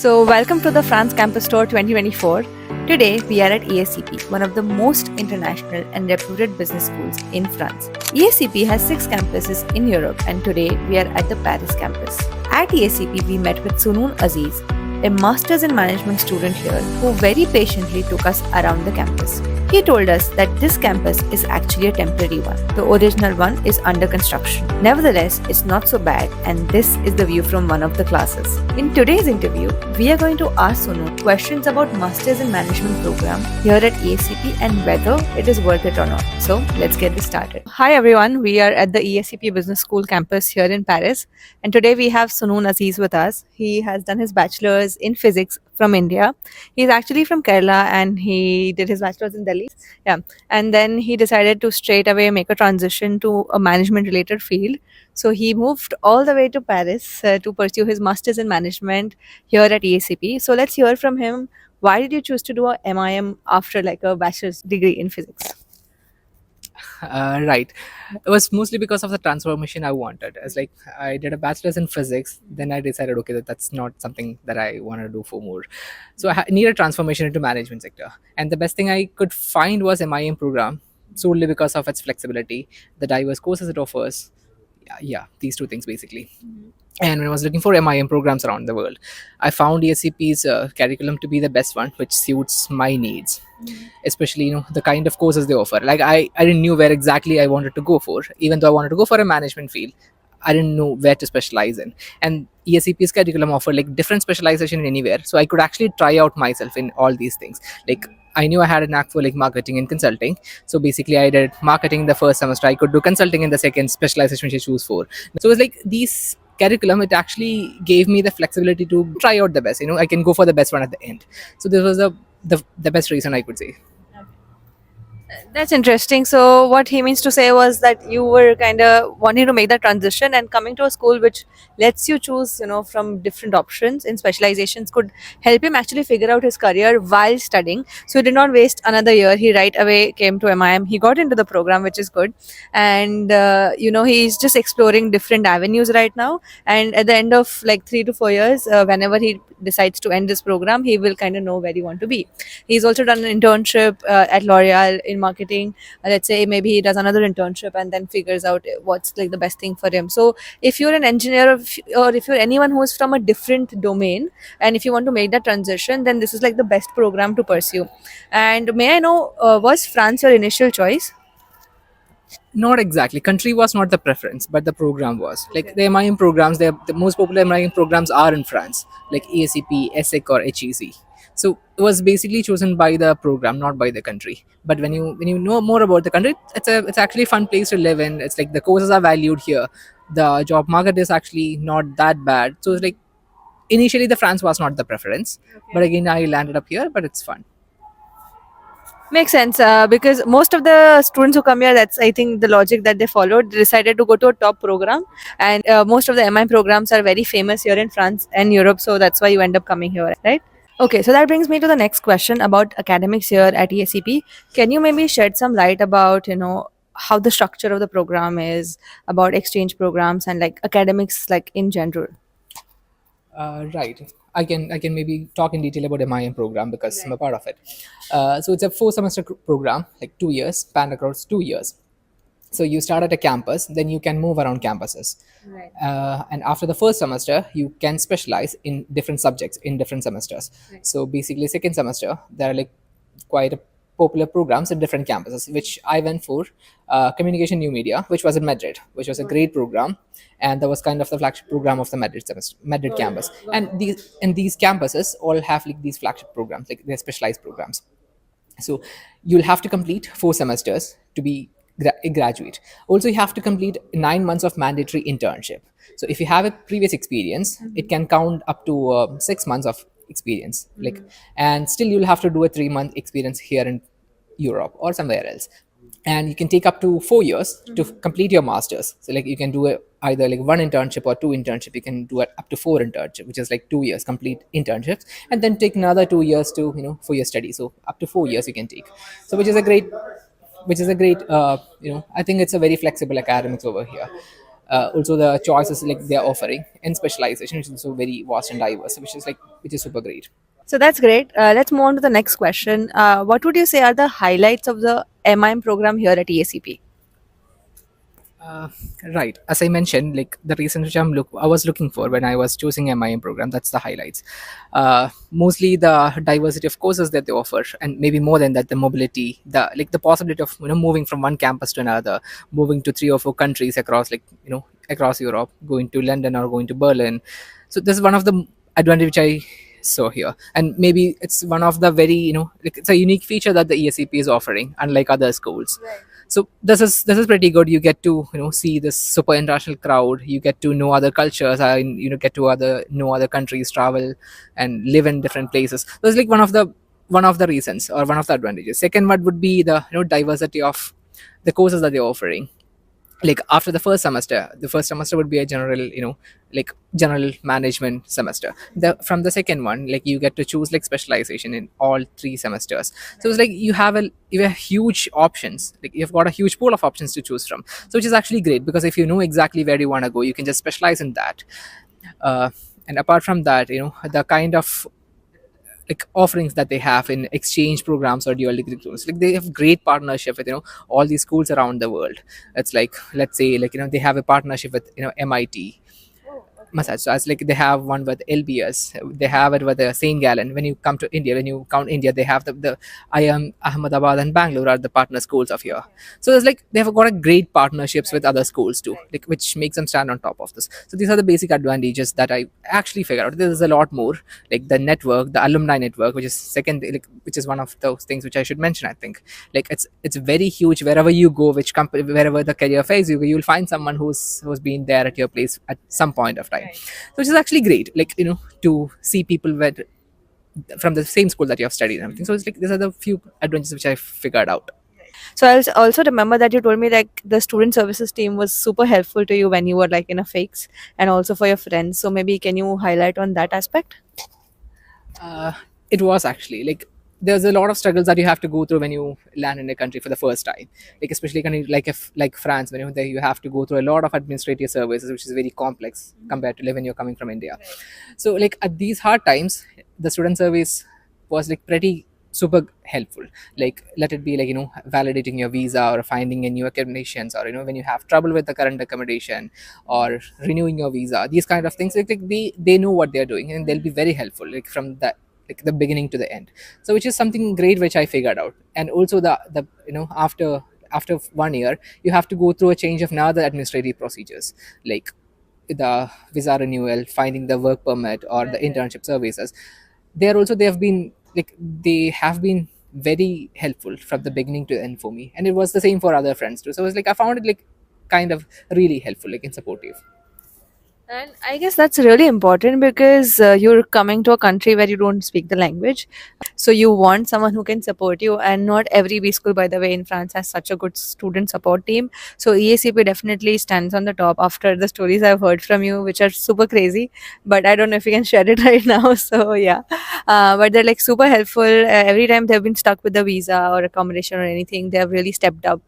Welcome to the France Campus Tour 2024. Today, we are at ESCP, one of the most international and reputed business schools in France. ESCP has 6 campuses in Europe, and today we are at the Paris campus. At ESCP, we met with Sunoon Azeez, a Masters in Management student here who very patiently took us around the campus. He told us that this campus is actually a temporary one. The original one is under construction. Nevertheless, it's not so bad, and this is the view from one of the classes. In today's interview, we are going to ask Sunoon questions about Masters in Management program here at ESCP and whether it is worth it or not. So let's get this started. Hi everyone, we are at the ESCP Business School campus here in Paris, and today we have Sunoon Azeez with us. He has done his bachelor's in physics from India. He's actually from Kerala and he did his bachelor's in Delhi. Yeah. And then he decided to straight away make a transition to a management related field. So he moved all the way to Paris to pursue his master's in management here at ESCP. So let's hear from him. Why did you choose to do a MIM after like a bachelor's degree in physics? Right. It was mostly because of the transformation I wanted. It's like I did a bachelor's in physics, then I decided, okay, that's not something that I want to do for more. So I need a transformation into management sector. And the best thing I could find was MIM program, solely because of its flexibility, the diverse courses it offers. Yeah, these two things basically. And when I was looking for MIM programs around the world, I found ESCP's curriculum to be the best one, which suits my needs, especially the kind of courses they offer. Like I didn't knew where exactly I wanted to go for, even though I wanted to go for a management field. I didn't know where to specialize in, and ESCP's curriculum offered like different specialization in anywhere, so I could actually try out myself in all these things. Like I knew I had a knack for like marketing and consulting, so basically I did marketing the first semester. I could do consulting in the second specialization which I choose for. So it's like these curriculum, it actually gave me the flexibility to try out the best. I can go for the best one at the end. So this was the best reason I could say. That's interesting. So, what he means to say was that you were kind of wanting to make that transition and coming to a school which lets you choose, from different options in specializations could help him actually figure out his career while studying. So, he did not waste another year. He right away came to MIM. He got into the program, which is good. And, he's just exploring different avenues right now. And at the end of like 3 to 4 years, whenever he decides to end this program, he will kind of know where he want to be. He's also done an internship at L'Oreal in marketing. Let's say maybe he does another internship and then figures out what's like the best thing for him. So if you're an engineer or if you're anyone who is from a different domain and if you want to make that transition, then this is like the best program to pursue. And may I know, was France your initial choice? Not exactly. Country was not the preference, but the program was. Like the MIM programs, the most popular MIM programs are in France, like ESCP, ESSEC, or HEC. So it was basically chosen by the program, not by the country. But when you know more about the country, it's actually a fun place to live in. It's like the courses are valued here. The job market is actually not that bad. So it's like initially the France was not the preference, but again I landed up here. But it's fun. Makes sense because most of the students who come here, that's I think the logic that they followed, they decided to go to a top program, and most of the MI programs are very famous here in France and Europe, so that's why you end up coming here, right? Okay, so that brings me to the next question about academics here at ESCP. Can you maybe shed some light about how the structure of the program is, about exchange programs and like academics like in general? Right. I can maybe talk in detail about MIM program because I'm a part of it. So it's a 4 semester program, like 2 years, spanned across 2 years. So you start at a campus, then you can move around campuses. Right. And after the first semester, you can specialize in different subjects in different semesters. Right. So basically, second semester, there are like quite a popular programs at different campuses, which I went for communication new media, which was in Madrid, which was a great program, and that was kind of the flagship program of the Madrid semester, Madrid campus. And these campuses all have like these flagship programs, like they're specialized programs. So you'll have to complete 4 semesters to be a graduate. Also, you have to complete 9 months of mandatory internship. So if you have a previous experience, it can count up to 6 months of experience. Like, and still you'll have to do a 3 month experience here in Europe or somewhere else. And you can take up to 4 years to complete your masters. So like you can do either like one internship or two internship. You can do it up to four internship, which is like 2 years complete internships, and then take another 2 years to for your study. So up to 4 years you can take. So which is a great I think it's a very flexible academics over here. Also the choices like they're offering and specialization is also very vast and diverse, which is super great. So that's great. Let's move on to the next question. What would you say are the highlights of the MIM program here at ESCP? Uh, right. As I mentioned, like the reason which I was looking for when I was choosing a MIM program, that's the highlights. Mostly the diversity of courses that they offer, and maybe more than that, the mobility, the possibility of moving from one campus to another, moving to 3 or 4 countries across across Europe, going to London or going to Berlin. So this is one of the advantage which I saw here, and maybe it's one of the very like it's a unique feature that the ESCP is offering, unlike other schools. So this is pretty good. You get to see this super international crowd. You get to know other cultures, and get to other know other countries, travel and live in different places. That's like one of the reasons or one of the advantages. Second one would be the diversity of the courses that they're offering. Like after the first semester would be a general management semester. From the second one, like you get to choose like specialization in all 3 semesters. So it's like you have huge options, like you've got a huge pool of options to choose from, so which is actually great, because if you know exactly where you want to go, you can just specialize in that. And apart from that, the kind of like offerings that they have in exchange programs or dual degree programs, like they have great partnership with all these schools around the world. It's like, let's say, like they have a partnership with MIT massage. So as like they have one with LBS, they have it with the St. Gallen. When you come to India, when you count India, they have the IIM Ahmedabad and Bangalore are the partner schools of here. So it's like they have got a great partnerships with other schools too, like which makes them stand on top of this. So these are the basic advantages that I actually figured out. There's a lot more, like the network, the alumni network, which is second, like which is one of those things which I should mention. I think like it's very huge. Wherever you go, which company, wherever the career phase you go, you'll find someone who's been there at your place at some point of time. So which is actually great, like to see people from the same school that you have studied and everything. So it's like these are the few advantages which I figured out. So I also remember that you told me like the student services team was super helpful to you when you were like in a fix, and also for your friends. So maybe can you highlight on that aspect? uh, it was actually like there's a lot of struggles that you have to go through when you land in a country for the first time, like especially kind of like if like France, when you're there, you have to go through a lot of administrative services, which is very complex compared to when you're coming from India. So like at these hard times, the student service was like pretty super helpful. Like let it be like validating your visa or finding a new accommodations, or when you have trouble with the current accommodation or renewing your visa, these kind of things, like they know what they're doing, and they'll be very helpful like from that, like the beginning to the end. So which is something great which I figured out. And also the after 1 year, you have to go through a change of now the administrative procedures, like the visa renewal, finding the work permit or the internship services. They have been very helpful from the beginning to the end for me, and it was the same for other friends too. So it was like I found it like kind of really helpful, like and supportive. And I guess that's really important because you're coming to a country where you don't speak the language. So you want someone who can support you. And not every B school, by the way, in France has such a good student support team. So EACP definitely stands on the top after the stories I've heard from you, which are super crazy. But I don't know if you can share it right now. So yeah. But they're like super helpful. Every time they've been stuck with the visa or accommodation or anything, they have really stepped up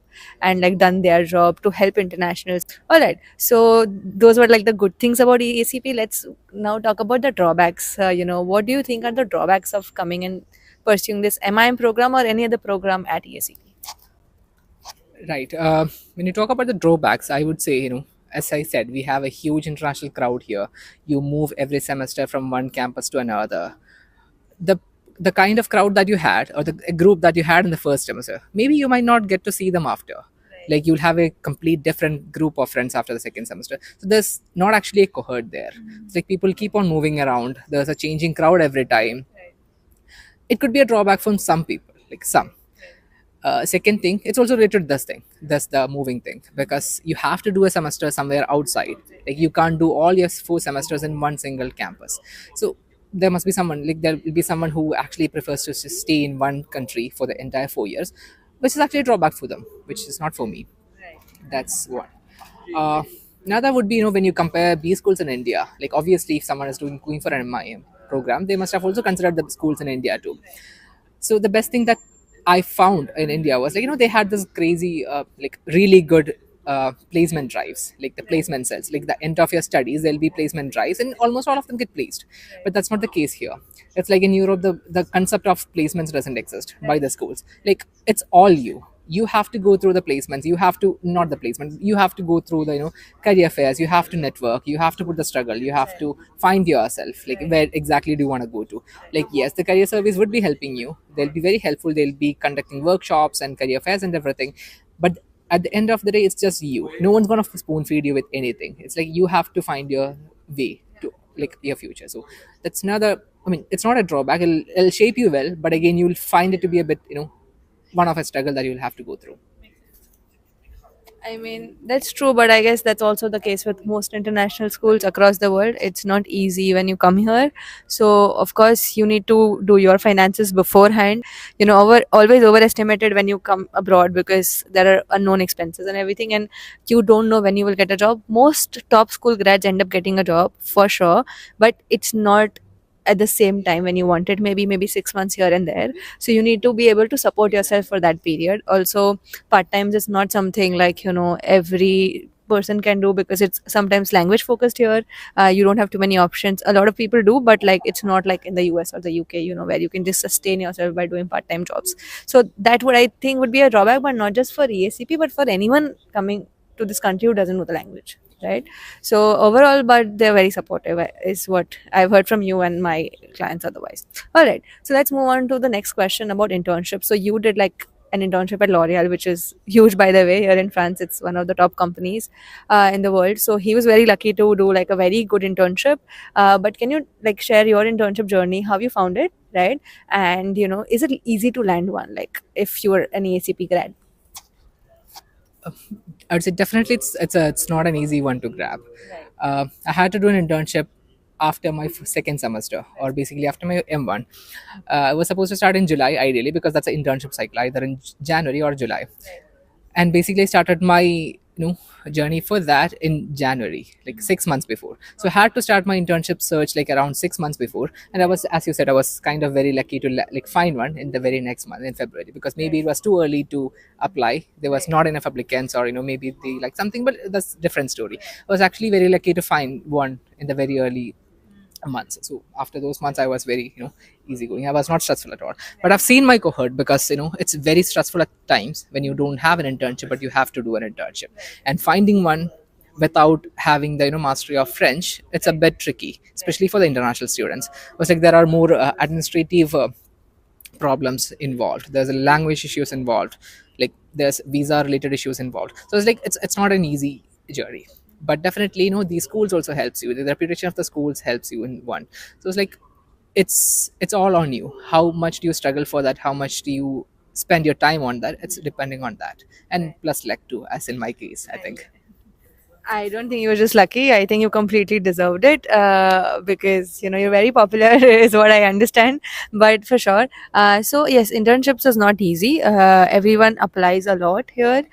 and like done their job to help internationals. All right. So those were like the good things about EACP. Let's now talk about the drawbacks. What do you think are the drawbacks of coming and pursuing this MIM program or any other program at EACP? Right. When you talk about the drawbacks, I would say, as I said, we have a huge international crowd here. You move every semester from one campus to another. The the kind of crowd that you had, or the group that you had in the first semester, maybe you might not get to see them after. Like you'll have a complete different group of friends after the second semester. So there's not actually a cohort there. It's like people keep on moving around. There's a changing crowd every time. It could be a drawback from some people, like some. Second thing, it's also related to this thing, that's the moving thing, because you have to do a semester somewhere outside. Like you can't do all your 4 semesters in one single campus. So there must be someone, like there will be someone who actually prefers to just stay in one country for the entire 4 years, which is actually a drawback for them, which is not for me. That's one. uh, Another would be, when you compare B schools in India, like obviously if someone is going for an MIM program, they must have also considered the schools in India too. So the best thing that I found in India was, like, they had this crazy, like really good placement drives, like the placement cells, like the end of your studies there'll be placement drives and almost all of them get placed. But that's not the case here. It's like in Europe, the concept of placements doesn't exist by the schools. Like it's all you have to go through the placements, you have to not the placement, you have to go through the career fairs, you have to network, you have to put the struggle, you have to find yourself, like where exactly do you want to go to. Like yes, the career service would be helping you, they'll be very helpful, they'll be conducting workshops and career fairs and everything, but at the end of the day it's just you, no one's gonna spoon feed you with anything. It's like you have to find your way to like your future. So that's another, I mean, it's not a drawback, it'll shape you well, but again you'll find it to be a bit one of a struggle that you'll have to go through. I mean, that's true, but I guess that's also the case with most international schools across the world. It's not easy when you come here. So, of course, you need to do your finances beforehand. Always overestimated when you come abroad because there are unknown expenses and everything, and you don't know when you will get a job. Most top school grads end up getting a job for sure, but it's not at the same time when you want it, maybe 6 months here and there. So you need to be able to support yourself for that period. Also, part times is not something like every person can do because it's sometimes language focused here. You don't have too many options. A lot of people do, but like it's not like in the US or the UK, where you can just sustain yourself by doing part-time jobs. So that would, I think, would be a drawback, but not just for ESCP but for anyone coming to this country who doesn't know the language, right? So overall, but they're very supportive, is what I've heard from you and my clients otherwise. All right, so let's move on to the next question about internships. So you did like an internship at L'Oreal, which is huge, by the way, here in France. It's one of the top companies in the world. So he was very lucky to do like a very good internship. But can you like share your internship journey, how you found it, right? And is it easy to land one, like if you were an EACP grad? I would say definitely it's not an easy one to grab. Right. I had to do an internship after my second semester, or basically after my M1. I was supposed to start in July ideally because that's an internship cycle, either in January or July. And basically I started my journey for that in January, like 6 months before. So I had to start my internship search like around 6 months before, and I was, as you said, I was kind of very lucky to like find one in the very next month in February, because maybe it was too early to apply, there was not enough applicants, or maybe they like something, but that's a different story. I was actually very lucky to find one in the very early months. So after those months I was very easygoing, I was not stressful at all. But I've seen my cohort, because it's very stressful at times when you don't have an internship but you have to do an internship, and finding one without having the mastery of French, it's a bit tricky, especially for the international students. It was like there are more administrative problems involved, there's a language issues involved, like there's visa related issues involved. So it's like it's not an easy journey. But definitely these schools also helps you, the reputation of the schools helps you in one. So it's like it's all on you, how much do you struggle for that, how much do you spend your time on that, it's depending on that, and plus luck too, as in my case, I think. I don't think you were just lucky. I think you completely deserved it because you're very popular, is what I understand. But for sure, so yes, internships is not easy. Everyone applies a lot here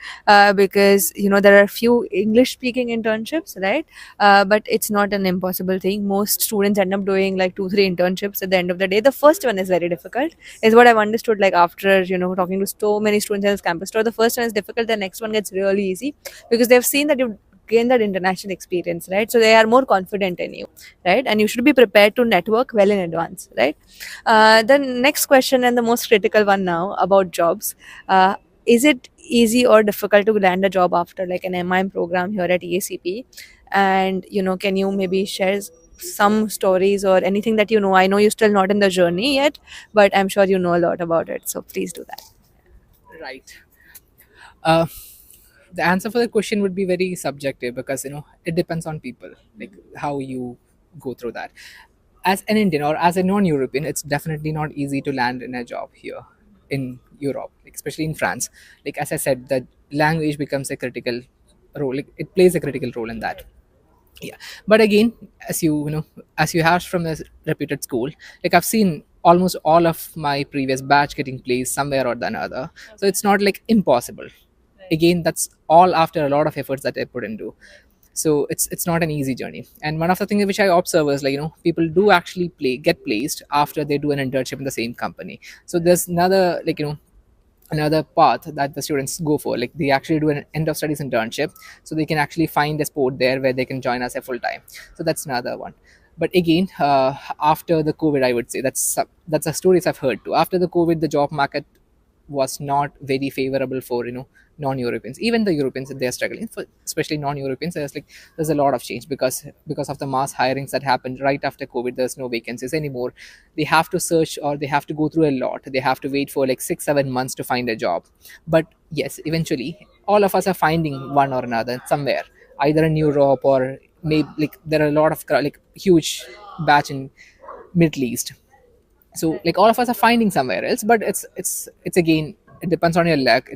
because there are few English-speaking internships, right? But it's not an impossible thing. Most students end up doing like 2-3 internships at the end of the day. The first one is very difficult, is what I've understood. Like after talking to so many students in this campus store, the first one is difficult. The next one gets really easy because they've seen that you gain that international experience, right? So they are more confident in you, right? And you should be prepared to network well in advance, right? The next question, and the most critical one now, about jobs. Is it easy or difficult to land a job after like an MIM program here at EACP? And can you maybe share some stories or anything that I know you're still not in the journey yet, but I'm sure you know a lot about it, so please do that. Right. uh, the answer for the question would be very subjective, because it depends on people, like how you go through that. As an Indian or as a non-European, it's definitely not easy to land in a job here in Europe, like especially in France. Like as I said, the language becomes a critical role, like, it plays a critical role in that. Yeah, but again, as as you have from a reputed school, like I've seen almost all of my previous batch getting placed somewhere or the another, so it's not like impossible. Again, that's all after a lot of efforts that I put into. So it's not an easy journey. And one of the things which I observe is like people do actually get placed after they do an internship in the same company. So there's another, like another path that the students go for. Like they actually do an end of studies internship, so they can actually find a sport there where they can join us a full time. So that's another one. But again, after the COVID, I would say that's a stories I've heard too. After the COVID, the job market was not very favorable for non-Europeans. Even the Europeans, they are struggling. For especially non-Europeans, there's a lot of change because of the mass hirings that happened right after COVID. There's no vacancies anymore. They have to search, or they have to go through a lot. They have to wait for like 6-7 months to find a job. But yes, eventually all of us are finding one or another somewhere, either in Europe, or maybe like there are a lot of like huge batch in Middle East. So like all of us are finding somewhere else, but it's again, it depends on your luck.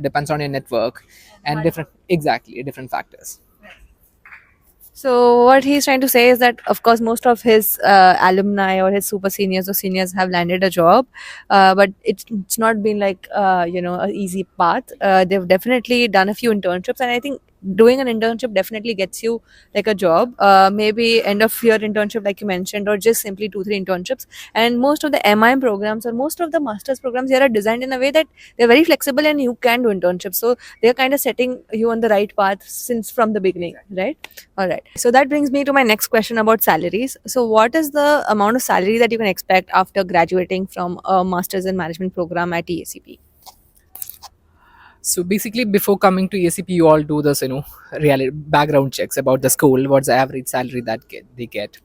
Depends on your network, and different factors. So what he's trying to say is that, of course, most of his alumni or his super seniors or seniors have landed a job, but it's not been like an easy path. They've definitely done a few internships, and I think doing an internship definitely gets you like a job. Maybe end of year internship, like you mentioned, or just simply 2-3 internships. And most of the MIM programs or most of the masters programs here are designed in a way that they're very flexible and you can do internships. So they're kind of setting you on the right path since from the beginning, right? All right. So that brings me to my next question about salaries. So, what is the amount of salary that you can expect after graduating from a master's in management program at ESCP? So basically, before coming to ESCP, you all do this, reality background checks about the school. What's the average salary that they get?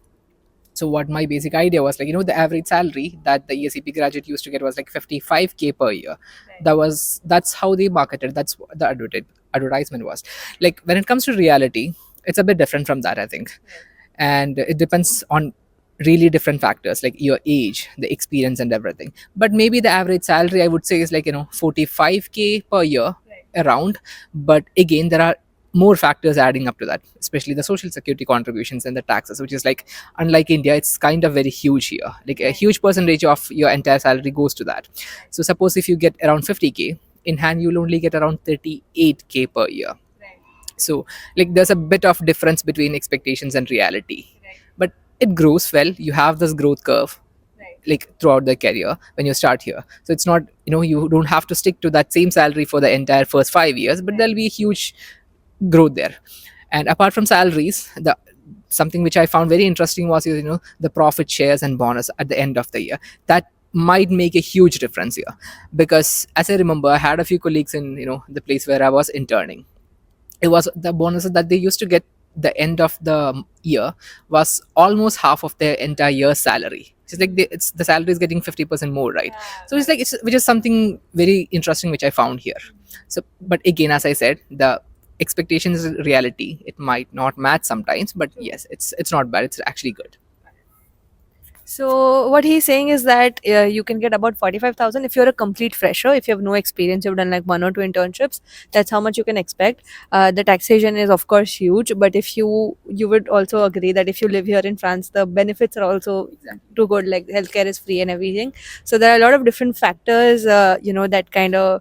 So what my basic idea was, like, the average salary that the ESCP graduate used to get was like 55K per year. That's how they marketed. That's what the advertisement was. Like when it comes to reality, it's a bit different from that, I think. And it depends on really different factors like your age, the experience, and everything. But maybe the average salary, I would say, is like 45K per year, around. But again, there are more factors adding up to that, especially the social security contributions and the taxes, which is like, unlike India, it's kind of very huge here. Like a huge percentage of your entire salary goes to that. So suppose if you get around 50K in hand, you'll only get around 38K per year. So like there's a bit of difference between expectations and reality. But it grows well. You have this growth curve like throughout the career when you start here. So it's not, you don't have to stick to that same salary for the entire first 5 years, but there'll be a huge growth there. And apart from salaries, the something which I found very interesting was, the profit shares and bonus at the end of the year. That might make a huge difference here, because as I remember, I had a few colleagues in the place where I was interning. It was the bonuses that they used to get the end of the year was almost half of their entire year's salary. It's like it's the salary is getting 50% more, right? So it's like which is something very interesting which I found here. So, but again, as I said, the expectations is reality. It might not match sometimes, but yes, it's not bad. It's actually good. So what he's saying is that you can get about 45,000 if you're a complete fresher. If you have no experience, you've done like 1 or 2 internships. That's how much you can expect. The taxation is of course huge, but if you would also agree that if you live here in France, the benefits are also too good. Like healthcare is free and everything. So there are a lot of different factors, that kind of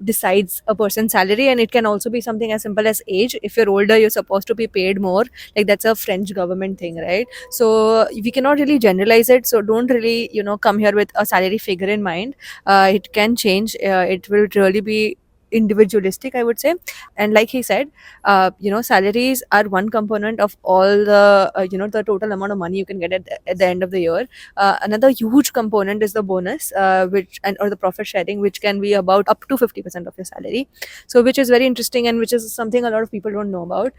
decides a person's salary, and it can also be something as simple as age. If you're older, you're supposed to be paid more. Like that's a French government thing, right? So we cannot really generalize it. So don't really come here with a salary figure in mind. It can change. It will really be individualistic, I would say. And like he said, salaries are one component of all the the total amount of money you can get at the end of the year. Another huge component is the bonus, or the profit sharing, which can be about up to 50% of your salary. So which is very interesting, and which is something a lot of people don't know about,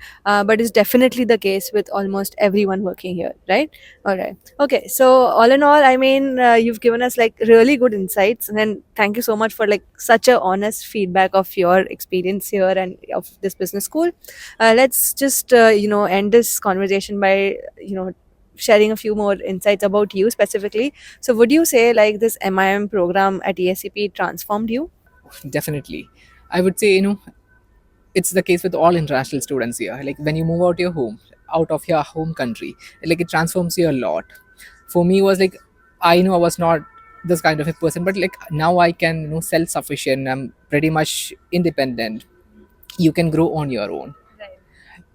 but is definitely the case with almost everyone working here, right? All right. Okay, so all in all, I mean, you've given us like really good insights, and then thank you so much for like such a honest feedback of your experience here and of this business school. Let's just end this conversation by sharing a few more insights about you specifically. So would you say like this MIM program at ESCP transformed you? Definitely, I would say, it's the case with all international students here. Like when you move out of your home country, like it transforms you a lot. For me, it was like, I know I was not this kind of a person, but like now I can, self-sufficient. I'm pretty much independent. You can grow on your own.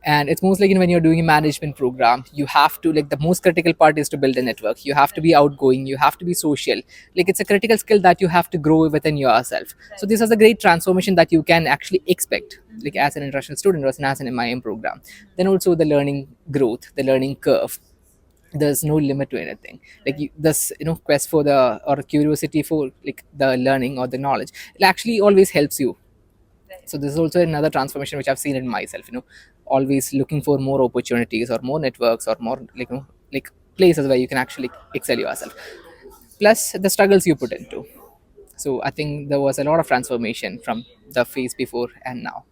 And it's most like, when you're doing a management program, you have to, like, the most critical part is to build a network. You have to be outgoing, you have to be social. Like, it's a critical skill that you have to grow within yourself. So this is a great transformation that you can actually expect, like, as an international student or as an MIM program. Then also the learning growth, the learning curve, there's no limit to anything. Like, this, quest for the, or curiosity for, like, the learning or the knowledge, it actually always helps you. So this is also another transformation which I've seen in myself, always looking for more opportunities or more networks or more, like, like, places where you can actually excel yourself, plus the struggles you put into. So I think there was a lot of transformation from the phase before and now.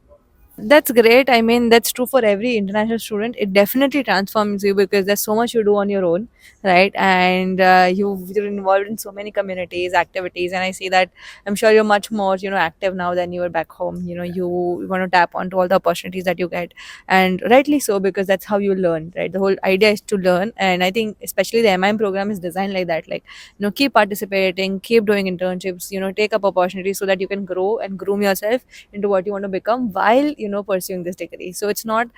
That's great. I mean, that's true for every international student. It definitely transforms you because there's so much you do on your own, right? And you're involved in so many communities, activities, and I see that I'm sure you're much more, active now than you were back home. You want to tap onto all the opportunities that you get, and rightly so because that's how you learn, right? The whole idea is to learn, and I think especially the MIM program is designed like that. Like, keep participating, keep doing internships, take up opportunities so that you can grow and groom yourself into what you want to become while pursuing this degree. So it's not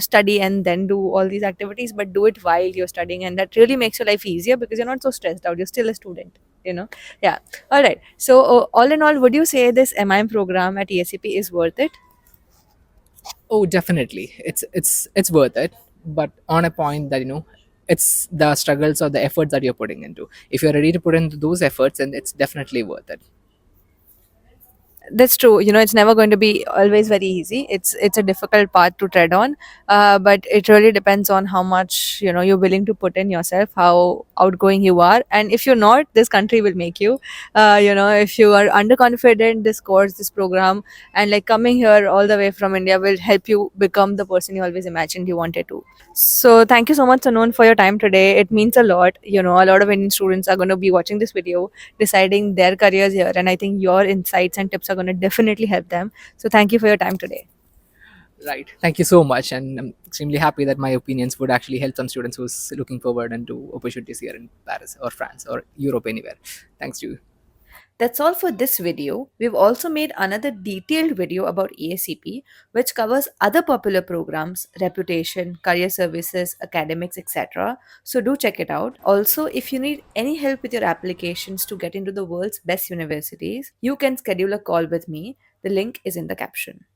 study and then do all these activities, but do it while you're studying, and that really makes your life easier because you're not so stressed out, you're still a student. Yeah. All right, so all in all, would you say this MIM program at ESCP is worth it? Oh, definitely, it's worth it, but on a point that, it's the struggles or the efforts that you're putting into. If you're ready to put into those efforts, then it's definitely worth it. That's true. It's never going to be always very easy. It's a difficult path to tread on, but it really depends on how much you're willing to put in yourself, how outgoing you are, and if you're not, this country will make you. If you are underconfident, this course, this program, and like coming here all the way from India will help you become the person you always imagined you wanted to. So thank you so much, Sunoon, for your time today. It means a lot. A lot of Indian students are going to be watching this video, deciding their careers here, and I think your insights and tips are going to definitely help them. So thank you for your time today. Right. Thank you so much, and I'm extremely happy that my opinions would actually help some students who's looking forward into opportunities here in Paris or France or Europe, anywhere. Thanks to you. That's all for this video. We've also made another detailed video about ESCP, which covers other popular programs, reputation, career services, academics, etc. So do check it out. Also, if you need any help with your applications to get into the world's best universities, you can schedule a call with me. The link is in the caption.